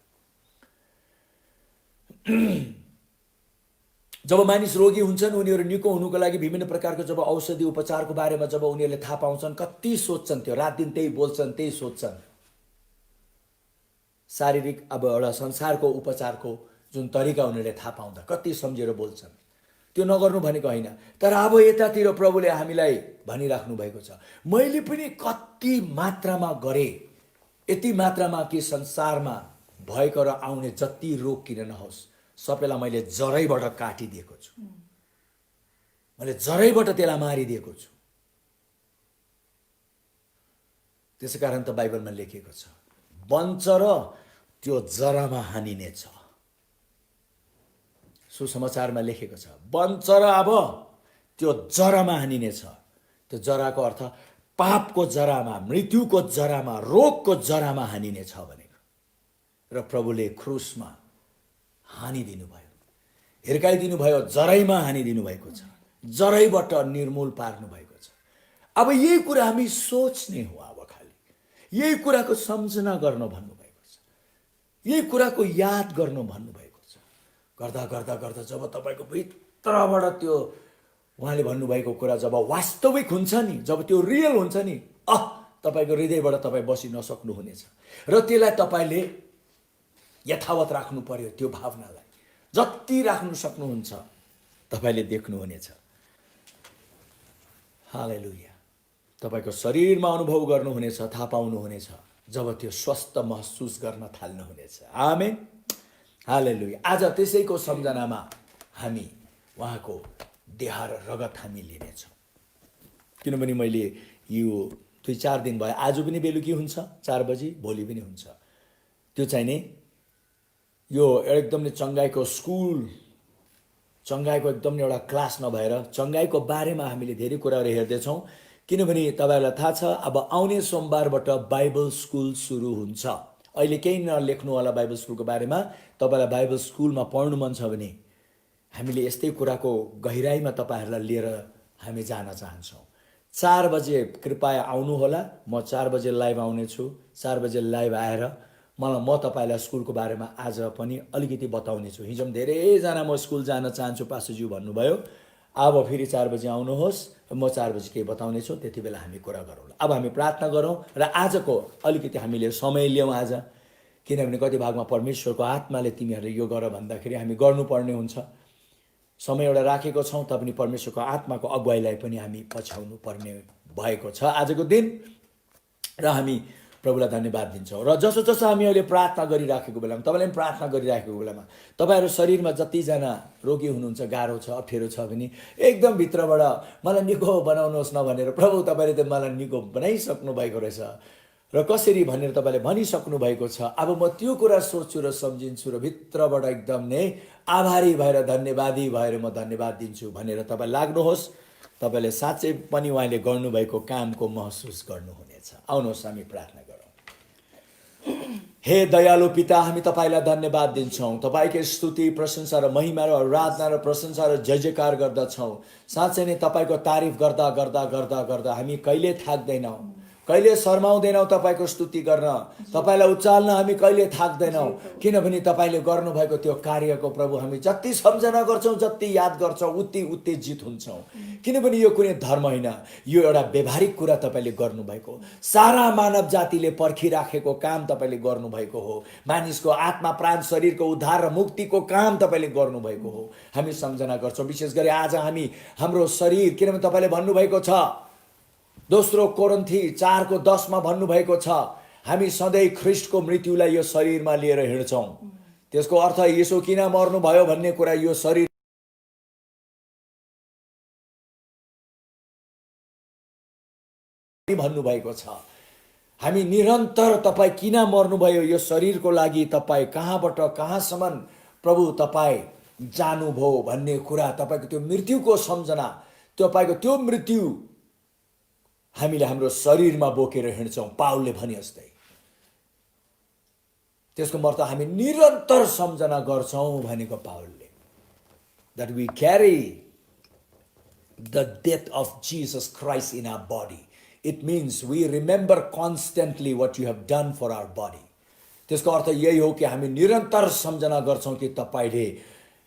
जब मानिस रोगी हुन्छन् उनीहरू निको हुनुको लागि विभिन्न प्रकारको जब औषधि उपचारको बारेमा जब उनीहरूले थाहा पाउँछन्, कति सोध्छन्, त्यो रात दिन त्यही बोल्छन्, त्यही सोध्छन्। शारीरिक अब एउटा संसारको उपचारको जुन तरिका उनीहरूले थाहा पाउँदा कति सम्झेर बोल्छन्, त्यो नगर्नु भनेको होइन। तर अब यतातिर प्रभुले हामीलाई भनिराख्नु भएको छ मैले पनि कति मात्रामा गरेँ, यति मात्रामा कि संसारमा भएको र आउने जति रोग किन नहोस् सबैलाई मैले जरैबाट काटिदिएको छु, मैले जरैबाट त्यसलाई मारिदिएको छु। त्यसै कारण त बाइबलमा लेखिएको छ बन्छ र त्यो जरामा हानिनेछ। सुसमाचारमा लेखेको छ बन्छ र अब त्यो जरामा हानिनेछ। त्यो जराको अर्थ पापको जरामा, मृत्युको जरामा, रोगको जरामा हानिनेछ भनेको। र प्रभुले क्रुसमा हानिदिनु भयो, हिर्काइदिनु भयो, जरैमा हानिदिनु भएको छ, जरैबाट निर्मूल पार्नु भएको छ। अब यही कुरा हामी सोच्ने हो, अब खालि यही कुराको सम्झना गर्न भन्नुभएको यही कुराको याद गर्नु भन्नुभएको छ। गर्दा गर्दा गर्दा जब तपाईँको भित्रबाट त्यो उहाँले भन्नुभएको कुरा जब वास्तविक हुन्छ नि, जब त्यो रियल हुन्छ नि, तपाईँको हृदयबाट तपाईँ बसि नसक्नुहुनेछ। र त्यसलाई तपाईँले यथावत राख्नु पर्यो। त्यो भावनालाई जति राख्नु सक्नुहुन्छ तपाईँले देख्नुहुनेछ। हालेलुया। तपाईँको शरीरमा अनुभव गर्नुहुनेछ, थाहा पाउनुहुनेछ जब त्यो स्वस्थ महसुस गर्न थाल्नुहुनेछ। आमेन। हालेलुया। आज त्यसैको सम्झनामा हामी उहाँको देह र रगत हामी लिनेछौँ। किनभने मैले यो 2-4 दिन भयो, आज पनि बेलुकी हुन्छ 4 बजी, भोलि पनि हुन्छ। त्यो चाहिँ नि यो एकदम नै चङ्गाईको स्कुल, चङ्गाईको एकदम एउटा क्लास नभएर चङ्गाईको बारेमा हामीले धेरै कुराहरू हेर्दैछौँ। किनभने तपाईँहरूलाई थाहा छ अब आउने सोमबारबाट बाइबल स्कुल सुरु हुन्छ। अहिले केही नलेख्नु होला बाइबल स्कुलको बारेमा। तपाईँलाई बाइबल स्कुलमा पढ्नु मन छ भने हामीले यस्तै कुराको गहिराइमा तपाईँहरूलाई लिएर हामी जान चाहन्छौँ। 4 बजे कृपया आउनुहोला। म 4 बजे लाइभ आउनेछु। 4 बजे लाइभ आएर म तपाईँलाई स्कुलको बारेमा आज पनि अलिकति बताउने छु। हिजो धेरैजना म स्कुल जान चाहन्छु पास्टरज्यू भन्नुभयो। अब फेरि 4 बजे आउनुहोस्, म 4 बजी केही बताउने छु, त्यति बेला हामी कुरा गरौँ। अब हामी प्रार्थना गरौँ र आजको अलिकति हामीले समय लियौँ आज। किनभने कति भागमा परमेश्वरको आत्माले तिमीहरूले यो गर भन्दाखेरि हामी गर्नुपर्ने हुन्छ। समय एउटा राखेको छौँ, तपाईँ परमेश्वरको आत्माको अगुवाईलाई पनि हामी पछ्याउनु पर्ने भएको छ आजको दिन। र हामी प्रभुलाई धन्यवाद दिन्छौँ। र जसो जसो हामी अहिले प्रार्थना गरिराखेको बेलामा, तपाईँले पनि प्रार्थना गरिराखेको बेलामा तपाईँहरू शरीरमा जतिजना रोगी हुनुहुन्छ, गाह्रो छ, अप्ठ्यारो छ भने एकदम भित्रबाट मलाई निको बनाउनुहोस् नभनेर प्रभु तपाईँले त मलाई निको बनाइसक्नु भएको रहेछ र कसरी भनेर तपाईँले भनिसक्नु भएको छ। अब म त्यो कुरा सोच्छु र सम्झिन्छु र भित्रबाट एकदम नै आभारी भएर धन्यवादी भएर म धन्यवाद दिन्छु भनेर तपाईँ लाग्नुहोस्। तपाईँले साँच्चै पनि उहाँले गर्नुभएको कामको महसुस गर्नुहुनेछ। आउनुहोस् हामी प्रार्थना गरौँ। हे दयालु पिता, हामी तपाईँलाई धन्यवाद दिन्छौँ। तपाईँकै स्तुति, प्रशंसा र महिमा र आराधना र प्रशंसा र जय जयकार गर्दछौँ। साँच्चै नै तपाईँको तारिफ गर्दा गर्दा गर्दा गर्दा हामी कहिले थाक्दैनौँ, कहिले शर्माउँदैनौँ तपाईँको स्तुति गर्न, तपाईँलाई उचाल्न हामी कहिले थाक्दैनौँ। किनभने तपाईँले गर्नुभएको त्यो कार्यको प्रभु हामी जति सम्झना गर्छौँ, जति याद गर्छौँ, उति उत्तेजित हुन्छौँ। किनभने यो कुनै धर्म होइन, यो एउटा व्यवहारिक कुरा तपाईँले गर्नुभएको, सारा मानव जातिले पर्खिराखेको काम तपाईँले गर्नुभएको हो। मानिसको आत्मा, प्राण, शरीरको उद्धार र मुक्तिको काम तपाईँले गर्नुभएको हो। हामी सम्झना गर्छौँ। विशेष गरी आज हामी हाम्रो शरीर, किनभने तपाईँले भन्नुभएको छ, दोस्रो कोरिन्थी 4:10 भन्नुभएको छ, हामी सधैँ ख्रिस्टको मृत्युलाई यो शरीरमा लिएर हिँड्छौँ। त्यसको अर्थ यसो किन मर्नुभयो भन्ने कुरा यो शरीर भन्नुभएको छ। हामी निरन्तर तपाईँ किन मर्नुभयो यो शरीरको लागि, तपाईँ कहाँबाट कहाँसम्म प्रभु तपाईँ जानुभयो भन्ने कुरा, तपाईँको त्यो मृत्युको सम्झना, तपाईँको त्यो मृत्यु हामीले हाम्रो शरीरमा बोकेर हिँड्छौँ पाउलले भने जस्तै। त्यसको मतलब हामी निरन्तर सम्झना गर्छौँ भनेको पाउलले, that we carry the death of Jesus Christ in our body. It means we remember constantly what you have done for our body. त्यसको अर्थ यही हो कि हामी निरन्तर सम्झना गर्छौँ कि तपाईँले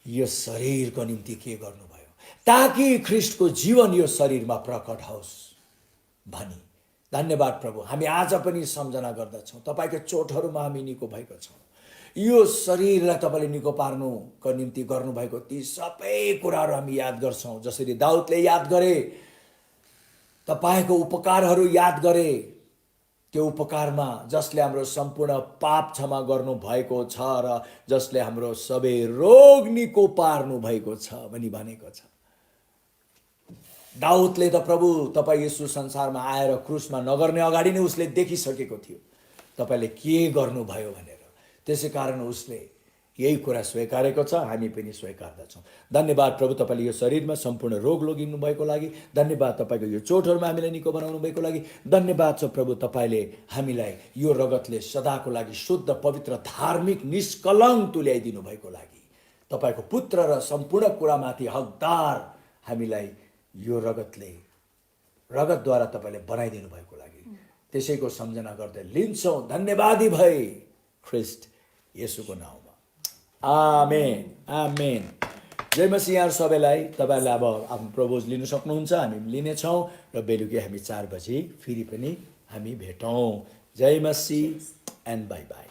यो शरीरको निम्ति के गर्नुभयो, ताकि ख्रिस्टको जीवन यो शरीरमा प्रकट होस् भनी। धन्यवाद प्रभु, हामी आज पनि सम्झना गर्दछौँ तपाईँको चोटहरूमा हामी निको भएका छौँ। यो शरीरलाई तपाईँले निको पार्नुको निम्ति गर्नुभएको ती सबै कुराहरू हामी याद गर्छौँ। जसरी दाउदले याद गरे, तपाईँको उपकारहरू याद गरे, त्यो उपकारमा जसले हाम्रो सम्पूर्ण पाप क्षमा गर्नु भएको छ र जसले हाम्रो सबै रोग निको पार्नु भएको छ भनी भनेको छ। दाउदले त प्रभु तपाईँ यसो संसारमा आएर क्रुसमा नगर्ने अगाडि नै उसले देखिसकेको थियो तपाईँले के गर्नुभयो भनेर। त्यसै कारण उसले यही कुरा स्वीकारेको छ, हामी पनि स्वीकार्दछौँ। धन्यवाद प्रभु तपाईँले यो शरीरमा सम्पूर्ण रोग लगिनु भएको लागि, धन्यवाद तपाईँको यो चोटहरूमा हामीलाई निको बनाउनु भएको लागि, धन्यवाद छ प्रभु तपाईँले हामीलाई यो रगतले सदाको लागि शुद्ध, पवित्र, धार्मिक, निष्कलङ्क तुल्याइदिनु भएको लागि, तपाईँको पुत्र र सम्पूर्ण कुरामाथि हकदार हामीलाई यो रगतद्वारा तपाईँले बनाइदिनु भएको लागि त्यसैको सम्झना गर्दै लिन्छौँ। धन्यवादी भई ख्रिस्ट येशूको नाउँमा आमेन आमेन। जय मसीह यहाँहरू सबैलाई। तपाईँहरूले अब आफ्नो प्रपोज लिनु सक्नुहुन्छ, हामी लिनेछौँ र बेलुकी हामी 4 बजी फेरि पनि हामी भेटौँ। जय मसीह एन्ड बाई बाई।